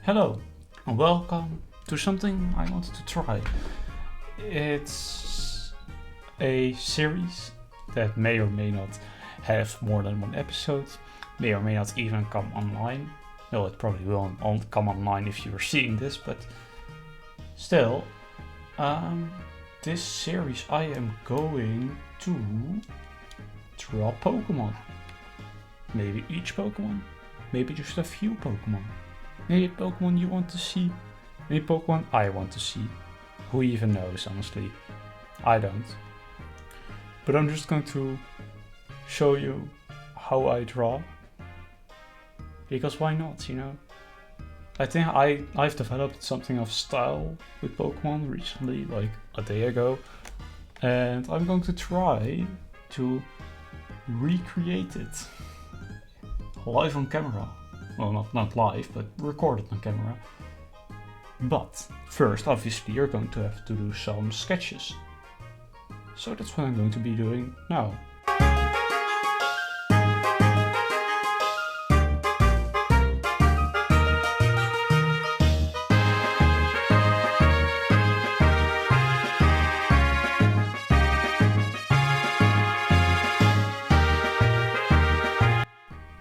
Hello and welcome to something I wanted to try. It's a series that may or may not have more than one episode, may or may not even come online. No, it probably will come online if you are seeing this, but still, this series I am going to draw Pokemon. Maybe each Pokemon, maybe just a few Pokemon. Maybe Pokemon you want to see, maybe Pokemon I want to see. Who even knows, honestly? I don't. But I'm just going to show you how I draw. Because why not, you know? I think I've developed something of style with Pokemon recently, like a day ago. And I'm going to try to recreate it live on camera. Well, not live, but recorded on camera. But first, obviously, you're going to have to do some sketches. So that's what I'm going to be doing now.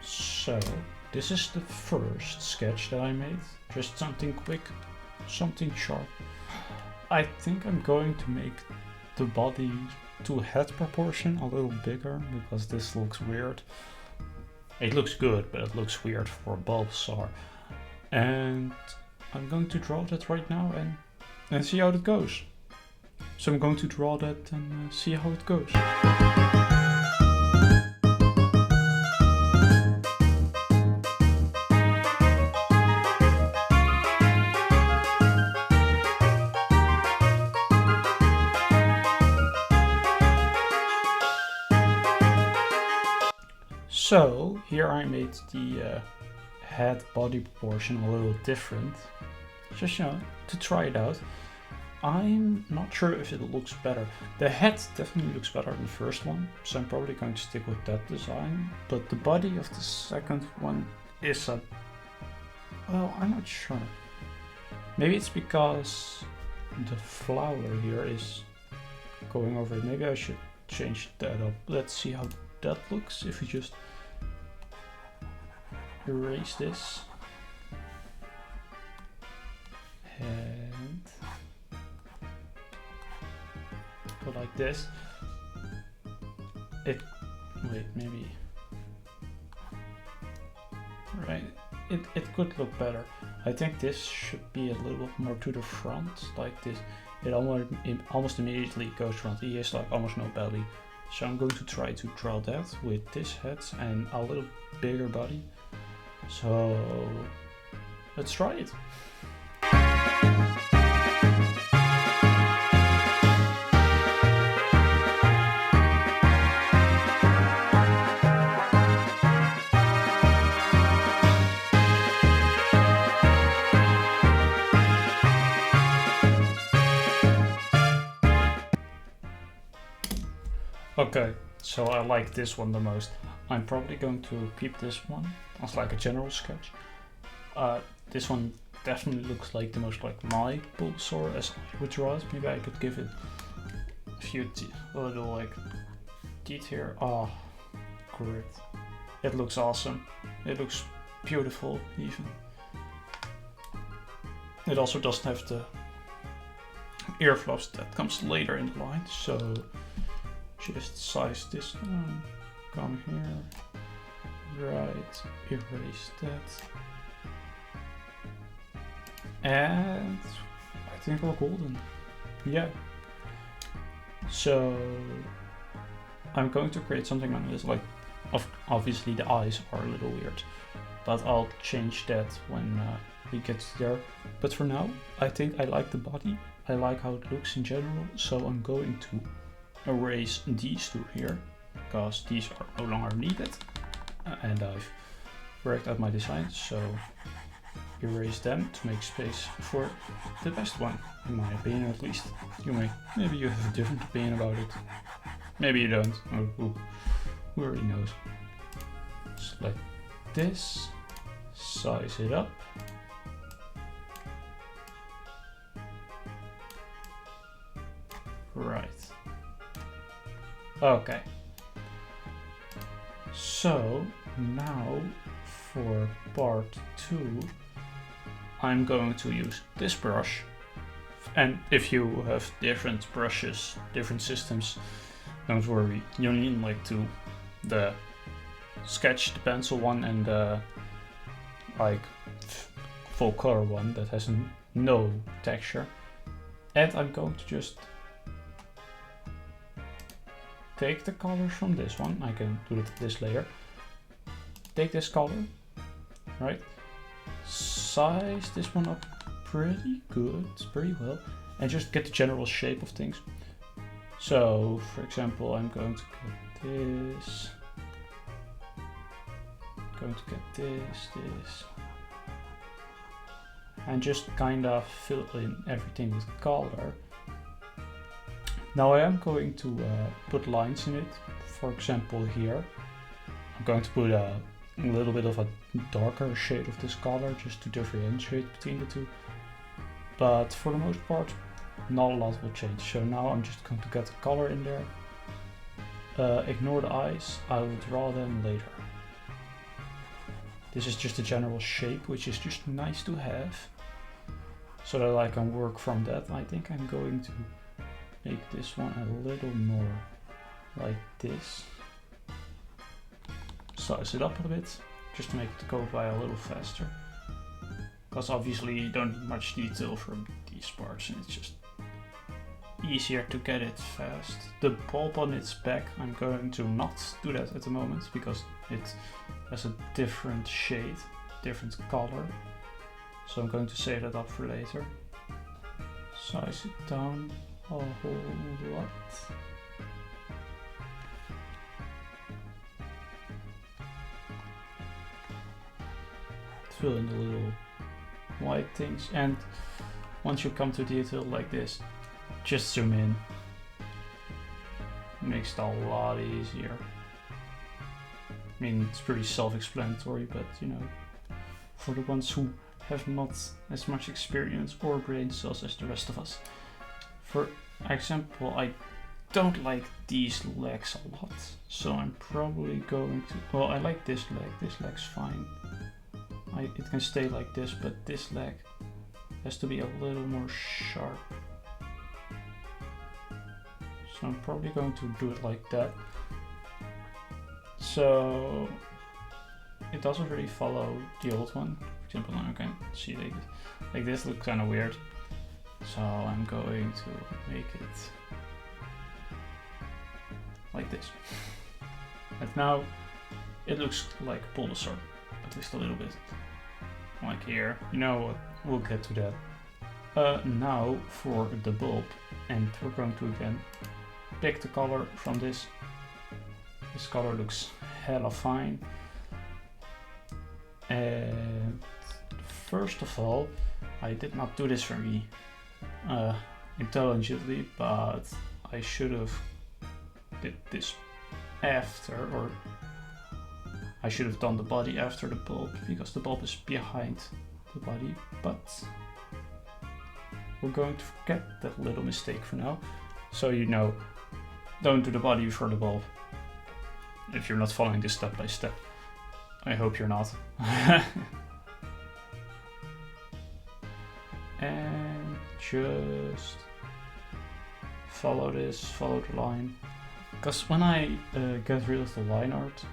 So, this is the first sketch that I made. Just something quick, something sharp. I think I'm going to make the body to head proportion a little bigger because this looks weird. It looks good, but it looks weird for Bulbasaur. And I'm going to draw that right now and see how it goes. So I'm going to draw that and see how it goes. So here I made the head body proportion a little different, just to try it out. I'm not sure if it looks better. The head definitely looks better than the first one, so I'm probably going to stick with that design. But the body of the second one is well, I'm not sure. Maybe it's because the flower here is going over it. Maybe I should change that up. Let's see how that looks if we just erase this and go like this. Maybe right, it could look better. I think this should be a little bit more to the front, like this. It almost immediately goes front. He has like almost no belly. So I'm going to try to draw that with this head and a little bigger body. So let's try it. Okay, so I like this one the most. I'm probably going to keep this one as like a general sketch. This one definitely looks like the most like my Bulbasaur as I would draw it. Maybe I could give it a few little like detail. Oh, great. It looks awesome. It looks beautiful even. It also doesn't have the ear fluffs that comes later in the line, so just size this down, come here, right, erase that, and I think we're golden, yeah. So I'm going to create something like this, like obviously the eyes are a little weird, but I'll change that when we get there. But for now, I think I like the body, I like how it looks in general, so I'm going to erase these two here because these are no longer needed, and I've worked out my design, so erase them to make space for the best one, in my opinion at least. Maybe you have a different opinion about it, maybe you don't. Who already knows. Just like this, size it up, Right. Okay. So now for part 2, I'm going to use this brush. And if you have different brushes, different systems, don't worry. You only need the sketch, the pencil one, and the full color one that has no texture. And I'm going to just take the colors from this one. I can do this layer. Take this color, right? Size this one up pretty good, pretty well, and just get the general shape of things. So, for example, I'm going to get this. Going to get this, and just kind of fill in everything with color. Now I am going to put lines in it. For example, here I'm going to put a little bit of a darker shade of this color just to differentiate between the two. But for the most part, not a lot will change. So now I'm just going to get the color in there. Ignore the eyes, I will draw them later. This is just a general shape, which is just nice to have, so that I can work from that. I think I'm going to make this one a little more like this. Size it up a bit, just to make it go by a little faster. Because obviously you don't need much detail from these parts, and it's just easier to get it fast. The bulb on its back, I'm going to not do that at the moment, because it has a different shade, different color. So I'm going to save that up for later. Size it down a whole lot. Fill in the little white things, and once you come to detail like this, just zoom in. Makes it a lot easier. I mean, it's pretty self-explanatory, but you know, for the ones who have not as much experience or brain cells as the rest of us. For example, I don't like these legs a lot, so I'm probably going to, well, I like this leg's fine. It can stay like this, but this leg has to be a little more sharp. So I'm probably going to do it like that. So it doesn't really follow the old one. For example, now I can see like this looks kind of weird. So I'm going to make it like this. And now it looks like Bulbasaur, at least a little bit. Like here, you know what, we'll get to that. Now for the bulb, and we're going to again pick the color from this. This color looks hella fine. And first of all, I did not do this very intelligently, but I should have did this after, or I should have done the body after the bulb, because the bulb is behind the body, but we're going to forget that little mistake for now. So you know, don't do the body before the bulb, if you're not following this step by step. I hope you're not. And just follow this, follow the line. Because when I get rid of the line art,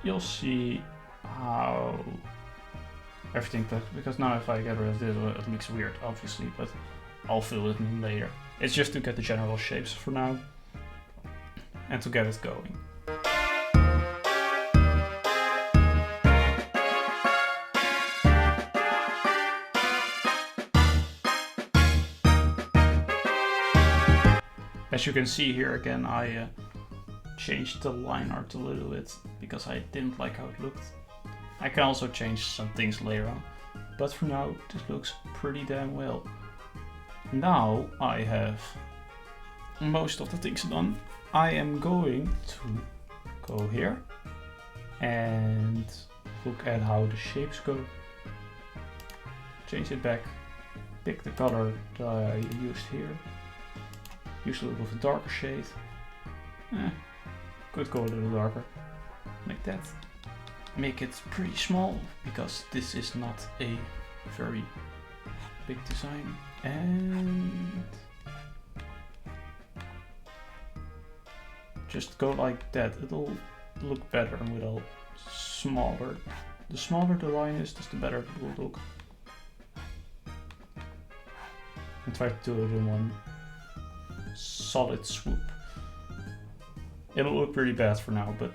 you'll see how everything looks. Because now if I get rid of this, well, it looks weird, obviously, but I'll fill it in later. It's just to get the general shapes for now, and to get it going. As you can see here again, I changed the line art a little bit because I didn't like how it looked. I can also change some things later on, but for now this looks pretty damn well. Now I have most of the things done. I am going to go here and look at how the shapes go, change it back, pick the color that I used here. Use a little of a darker shade. Could go a little darker, like that. Make it pretty small, because this is not a very big design. And just go like that. It'll look better with a smaller. The smaller the line is, the better it will look. And try to do it in one solid swoop. It'll look pretty bad for now, but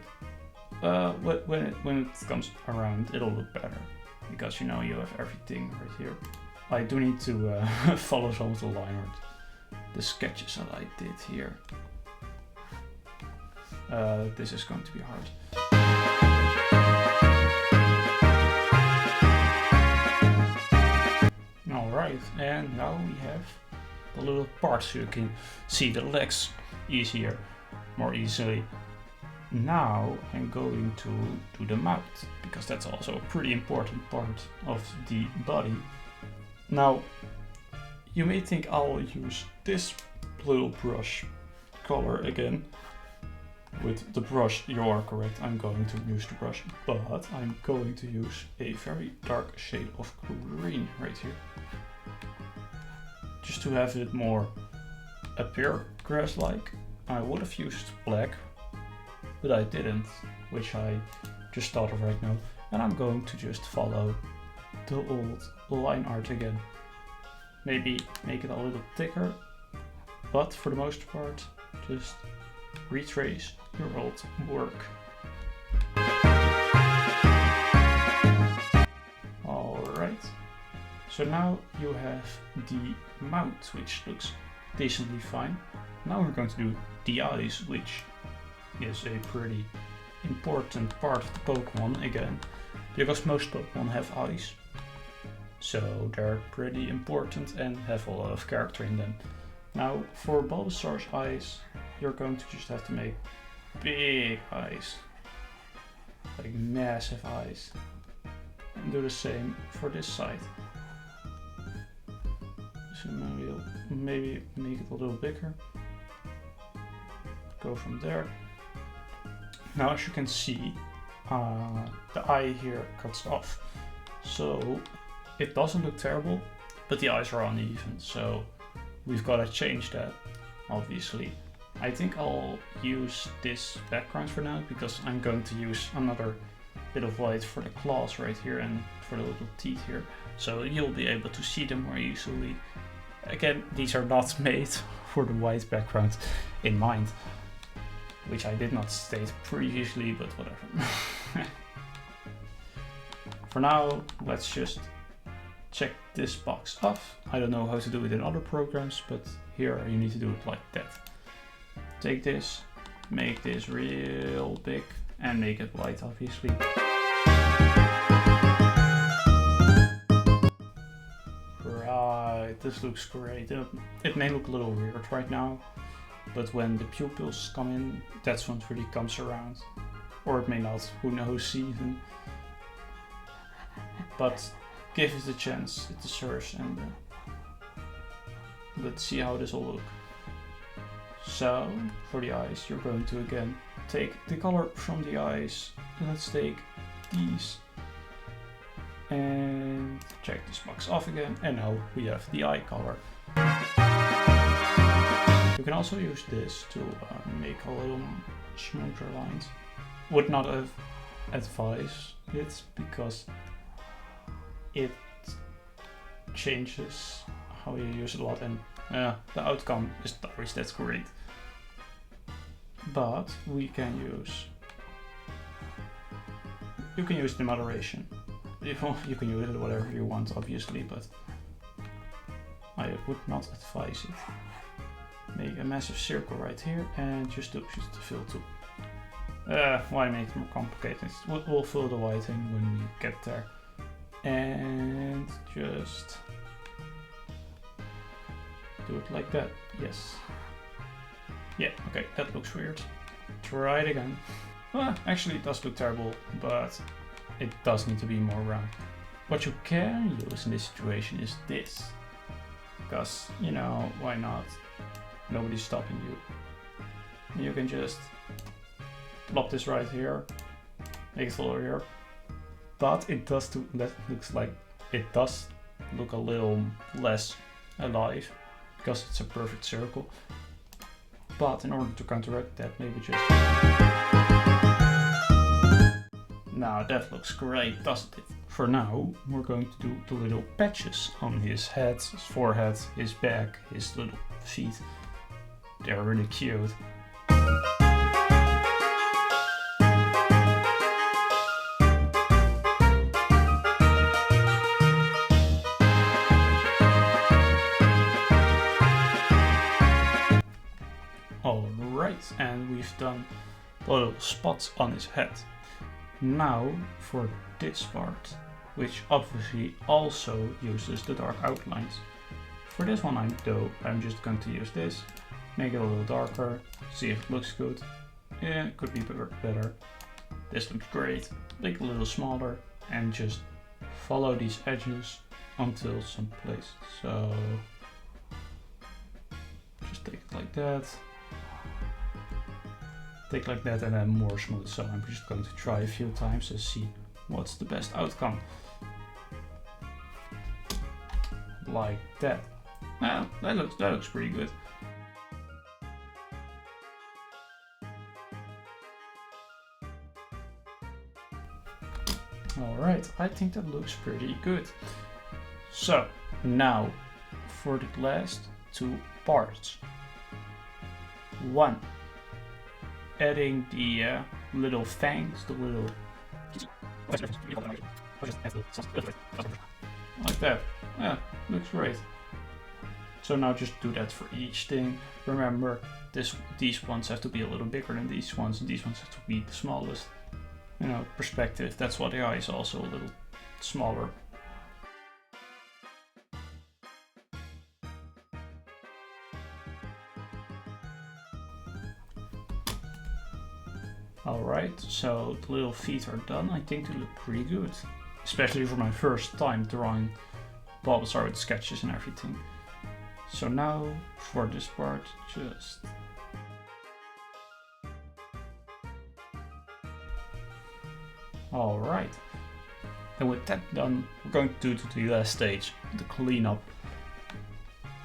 when it comes around, it'll look better, because you know you have everything right here. I do need to follow some of the line art, the sketches that I did here. This is going to be hard. Alright, and now we have the little parts so you can see the legs more easily. Now I'm going to do the mouth, because that's also a pretty important part of the body. Now, you may think I'll use this little brush color again. With the brush, you are correct, I'm going to use the brush, but I'm going to use a very dark shade of green right here. Just to have it more appear grass-like. I would have used black, but I didn't, which I just thought of right now. And I'm going to just follow the old line art again. Maybe make it a little thicker, but for the most part, just retrace your old work. Alright, so now you have the mouth, which looks decently fine. Now we're going to do the eyes, which is a pretty important part of the Pokemon again, because most Pokemon have eyes. So they're pretty important and have a lot of character in them. Now for Bulbasaur's eyes, you're going to just have to make big eyes, like massive eyes, and do the same for this side. So maybe make it a little bigger. Go from there. Now as you can see, the eye here cuts off, so it doesn't look terrible, but the eyes are uneven, so we've got to change that, obviously. I think I'll use this background for now, because I'm going to use another bit of white for the claws right here and for the little teeth here, so you'll be able to see them more easily. Again, these are not made for the white background in mind, which I did not state previously, but whatever. For now, let's just check this box off. I don't know how to do it in other programs, but here you need to do it like that. Take this, make this real big, and make it white, obviously. Right, this looks great. It may look a little weird right now, but when the pupils come in, that's when it really comes around. Or it may not, who knows even. But give it a chance, it deserves, and let's see how this will look. So, for the eyes, you're going to again take the color from the eyes. Let's take these and check this box off again, and now we have the eye color. You can also use this to make a little smoother lines. Would not advise it, because it changes how you use it a lot, and the outcome is not always that great. But you can use it in moderation. You can use it whatever you want, obviously, but I would not advise it. Make a massive circle right here and just to fill too. Why make it more complicated? We'll fill the white in when we get there. And just do it like that. Yes. Yeah, okay, that looks weird. Try it again. Well, actually it does look terrible, but it does need to be more round. What you can use in this situation is this. because, you know, why not? Nobody's stopping you. You can just plop this right here, make it a little here, but it does looks like it does look a little less alive because it's a perfect circle. But in order to counteract that, maybe just... Now that looks great, doesn't it? For now, we're going to do the little patches on his head, his forehead, his back, his little feet. They're really cute. Alright, and we've done little spots on his head. Now for this part, which obviously also uses the dark outlines. For this one I'm just going to use this, make it a little darker, see if it looks good. Yeah, it could be better. This looks great. Make it a little smaller and just follow these edges until some place. So just take it like that. Take like that and then more smooth. So I'm just going to try a few times and see what's the best outcome. Like that. Well, that looks pretty good. Alright, I think that looks pretty good. So now for the last two parts. One, adding the little fangs, the little... like that. Yeah, looks great. So now just do that for each thing. Remember, these ones have to be a little bigger than these ones, and these ones have to be the smallest. You know, perspective, that's why the eye is also a little smaller. Alright, so the little feet are done. I think they look pretty good. Especially for my first time drawing Bulbasaur with sketches and everything. So now for this part, just... Alright. And with that done, we're going to do to the last stage, the cleanup.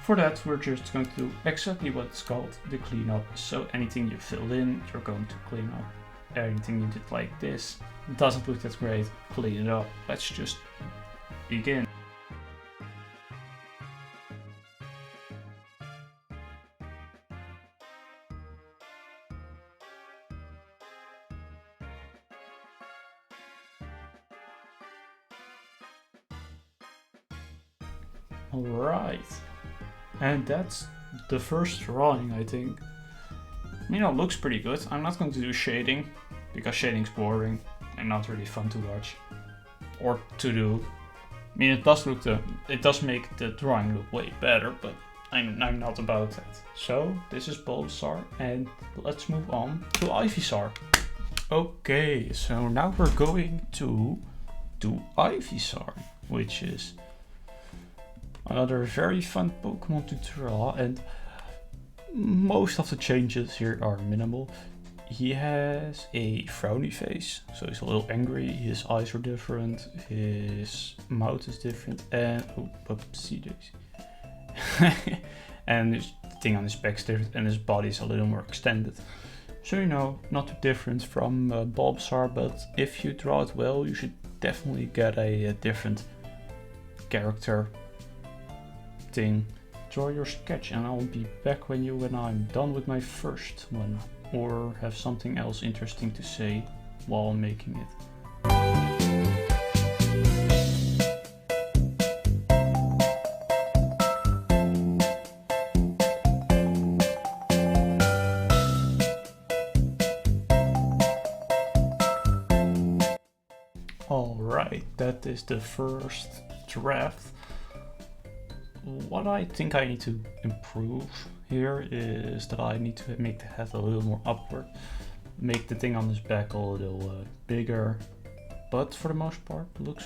For that, we're just going to do exactly what it's called, the cleanup. So anything you fill in, you're going to clean up. Anything you did like this doesn't look that great, clean it up. Let's just begin. Alright, and that's the first drawing, I think. You know, looks pretty good. I'm not going to do shading, because shading's boring and not really fun to watch or to do. I mean, it does make the drawing look way better, but I'm not about that. So this is Bulbasaur, and let's move on to Ivysaur. Okay, so now we're going to do Ivysaur, which is another very fun Pokemon to draw, and most of the changes here are minimal. He has a frowny face, so he's a little angry, his eyes are different, his mouth is different, and oh, oopsie daisy. And the thing on his back is different, and his body is a little more extended. So, you know, not too different from Bulbasaur, but if you draw it well, you should definitely get a different character thing. Draw your sketch, and I'll be back when I'm done with my first one, or have something else interesting to say while making it. Alright, that is the first draft. What I think I need to improve here is that I need to make the head a little more upward, make the thing on his back a little bigger, but for the most part it looks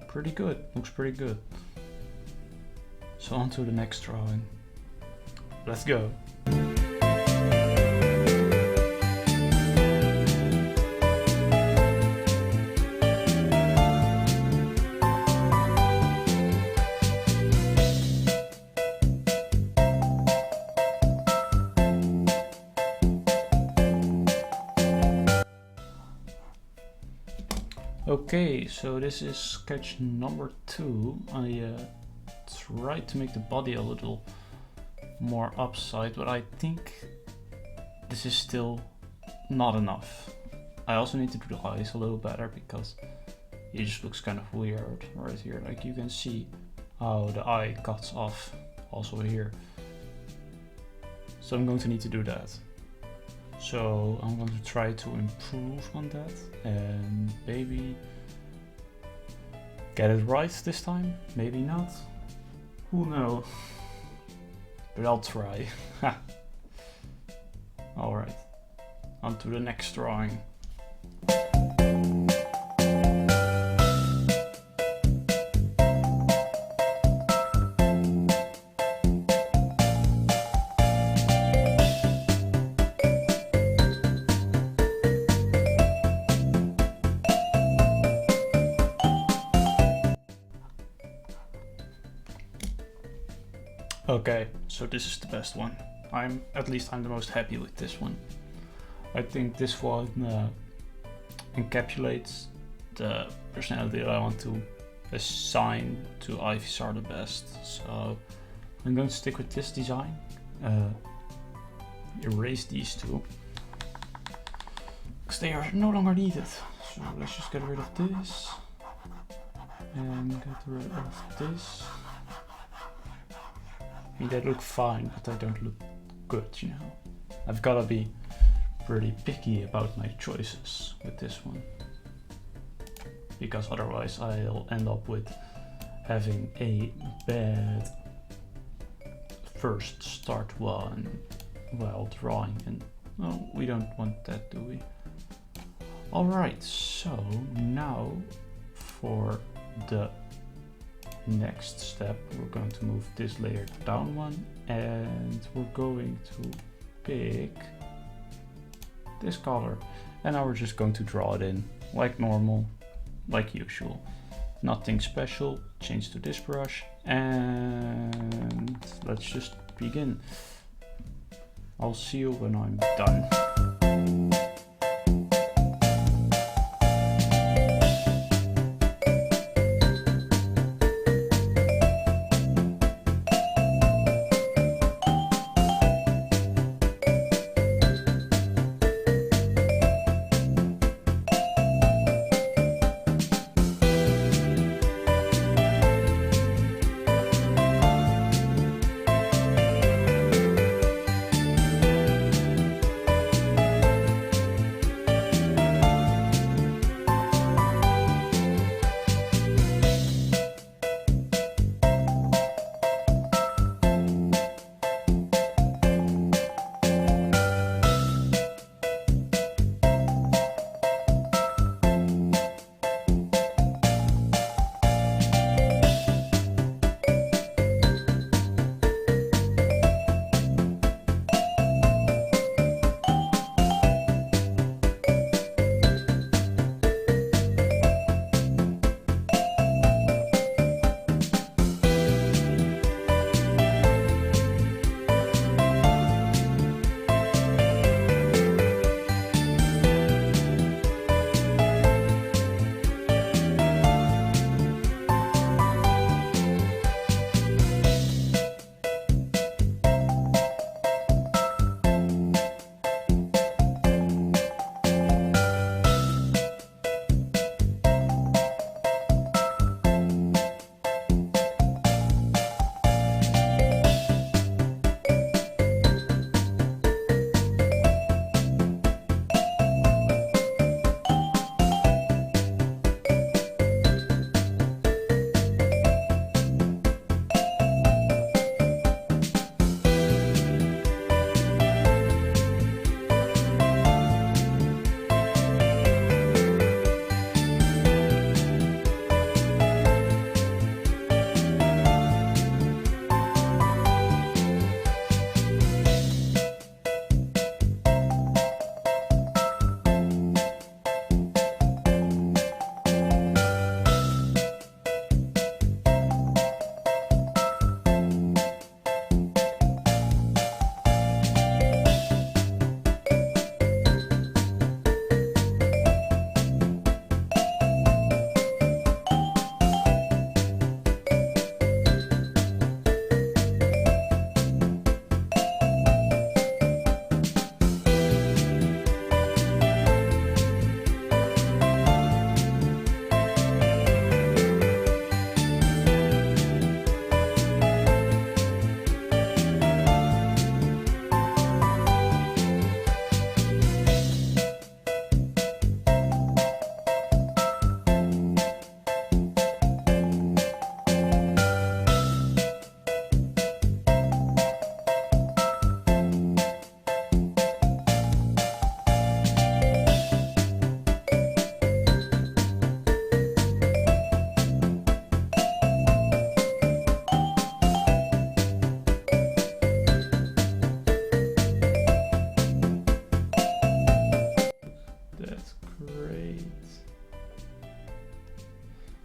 pretty good. So on to the next drawing. Let's go. Okay, so this is sketch number 2. I tried to make the body a little more upside, but I think this is still not enough. I also need to do the eyes a little better because it just looks kind of weird right here. Like you can see how the eye cuts off also here. So I'm going to need to do that. So I'm going to try to improve on that and maybe get it right this time, maybe not, who knows, but I'll try. Alright, on to the next drawing. Okay, so this is the best one. I'm the most happy with this one. I think this one encapsulates the personality that I want to assign to Ivysaur the best. So I'm going to stick with this design. Erase these two, because they are no longer needed. So let's just get rid of this and get rid of this. I mean, they look fine, but they don't look good, you know. I've gotta be pretty picky about my choices with this one, because otherwise I'll end up with having a bad first start one while drawing, and no, we don't want that, do we? Alright, so now for the next step, we're going to move this layer down one, and we're going to pick this color, and now we're just going to draw it in like normal, like usual. Nothing special. Change to this brush, and let's just begin. I'll see you when I'm done.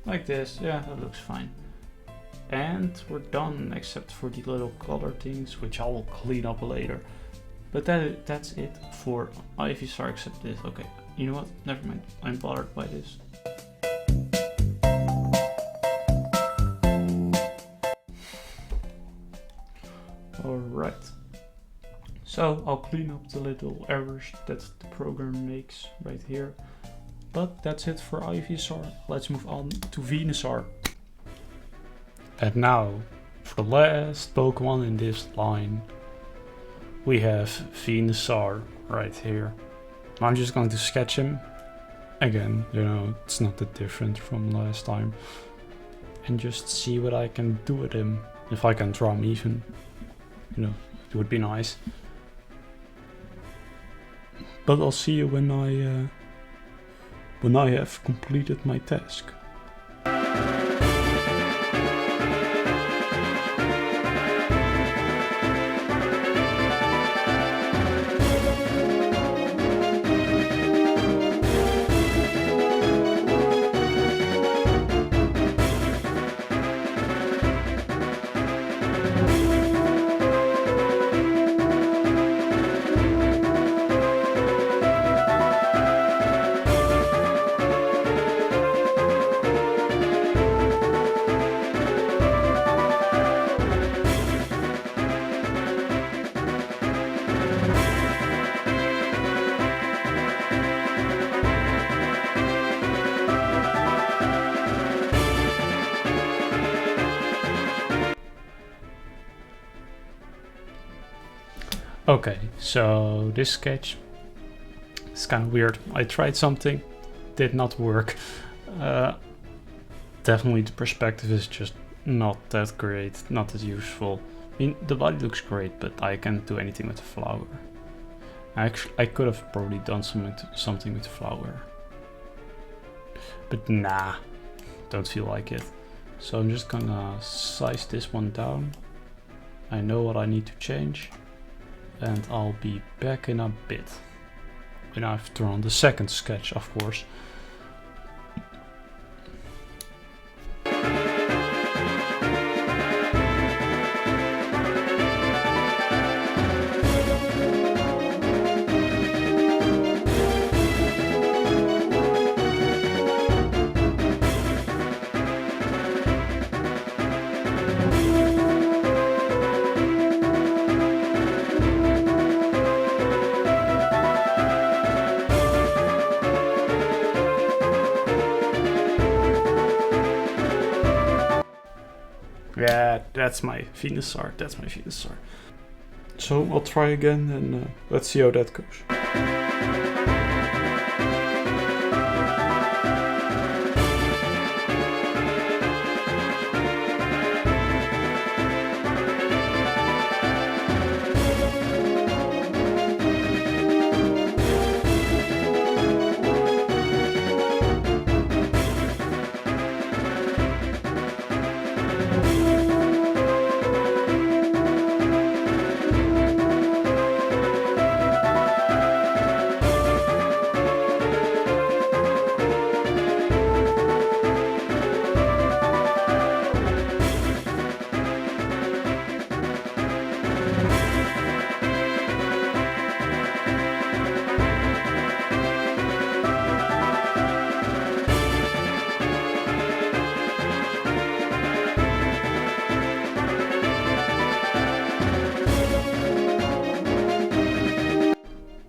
like this. Yeah, that looks fine. And we're done, except for the little color things, which I will clean up later. But that's it for Ivysaur, except this. Okay, you know what? Never mind. I'm bothered by this. Alright. So I'll clean up the little errors that the program makes right here. But that's it for Ivysaur. Let's move on to Venusaur. And now, for the last Pokemon in this line, we have Venusaur right here. I'm just going to sketch him. Again, you know, it's not that different from last time. And just see what I can do with him. If I can draw him even, you know, it would be nice. But I'll see you when I have completed my task. Okay, so this sketch is kind of weird. I tried something, did not work. Definitely the perspective is just not that great, not that useful. I mean, the body looks great, but I can't do anything with the flower. Actually, I could have probably done something with the flower. But nah, don't feel like it. So I'm just gonna size this one down. I know what I need to change. And I'll be back in a bit. And I've drawn the second sketch, of course. Yeah, that's my Venusaur, that's my Venusaur. So I'll try again and let's see how that goes.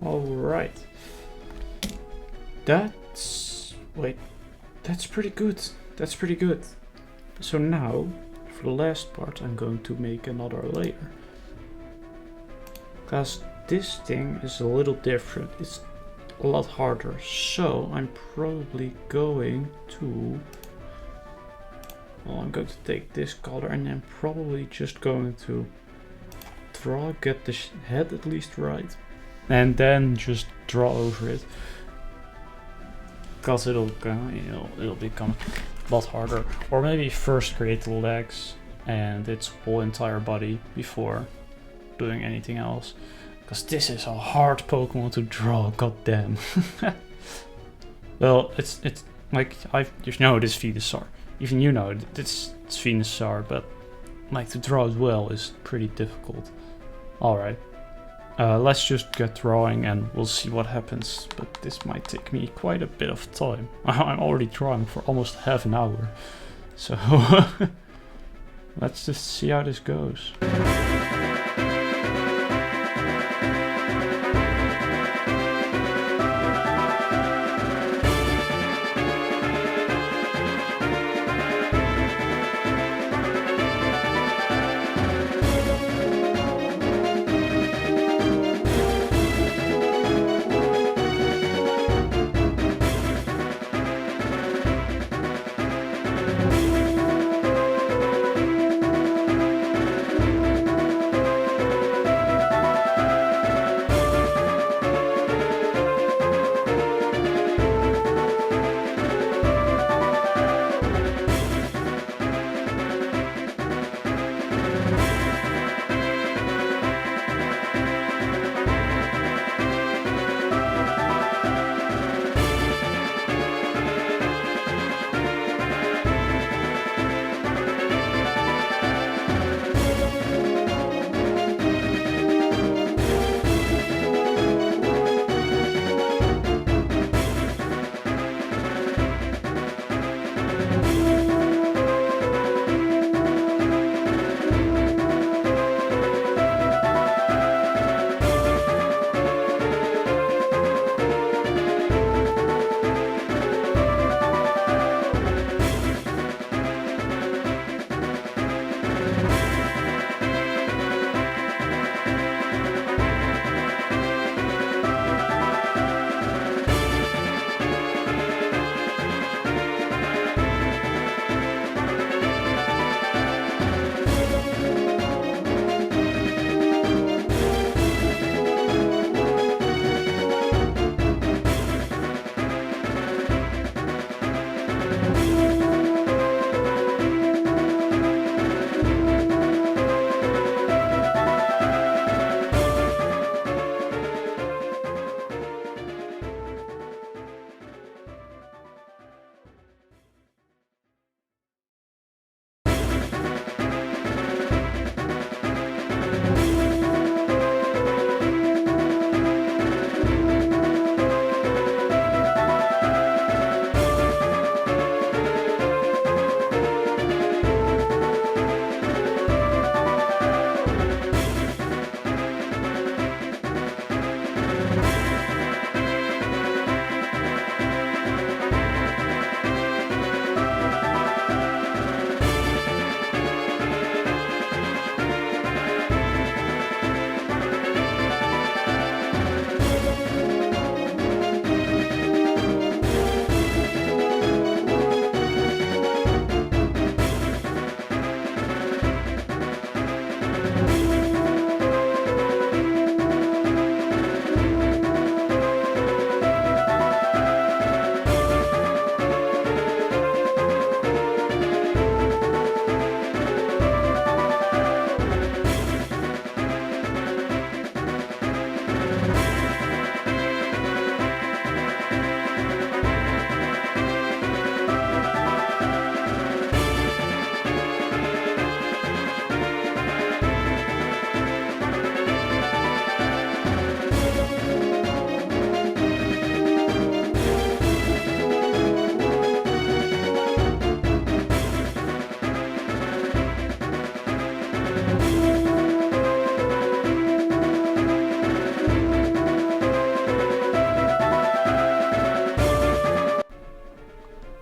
Alright. That's pretty good. That's pretty good. So now, for the last part, I'm going to make another layer. Because this thing is a little different. It's a lot harder. So I'm probably going to... Well, I'm going to take this color and I'm probably just going to get the head at least right. And then just draw over it. Because it'll become a lot harder. Or maybe first create the legs and its whole entire body before doing anything else. Because this is a hard Pokemon to draw, goddamn. Well, it's like, you know, this Venusaur. even you know it's Venusaur, but like to draw it well is pretty difficult. Alright, let's just get drawing and we'll see what happens, but this might take me quite a bit of time. I'm already drawing for almost half an hour, so let's just see how this goes.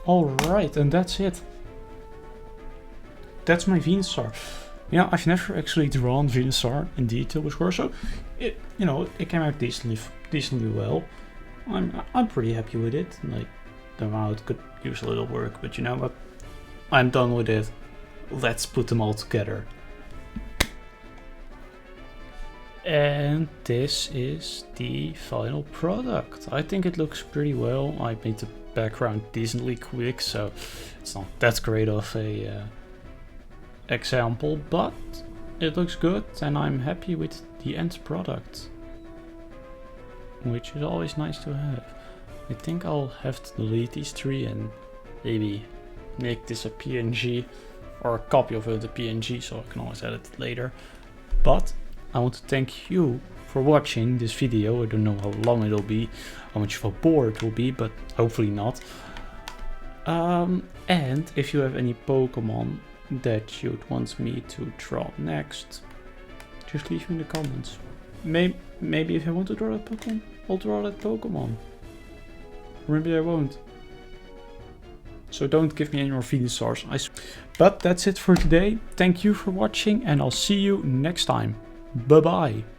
Alright, and that's it. That's my Venusaur. Yeah, I've never actually drawn Venusaur in detail before, so it came out decently well. I'm pretty happy with it. Like, the amount could use a little work, but you know what? I'm done with it. Let's put them all together. And this is the final product. I think it looks pretty well. I made the background decently quick, so it's not that great of a example, but it looks good and I'm happy with the end product, which is always nice to have. I think I'll have to delete these three and maybe make this a PNG or a copy of it a PNG, so I can always edit it later. But I want to thank you for watching this video. I don't know how long it'll be, how much of a bore it will be, but hopefully not. And if you have any Pokemon that you'd want me to draw next, just leave me in the comments. Maybe if I want to draw that Pokemon, I'll draw that Pokemon. Or maybe I won't. So don't give me any more Venusaurs. But that's it for today. Thank you for watching and I'll see you next time. Bye bye.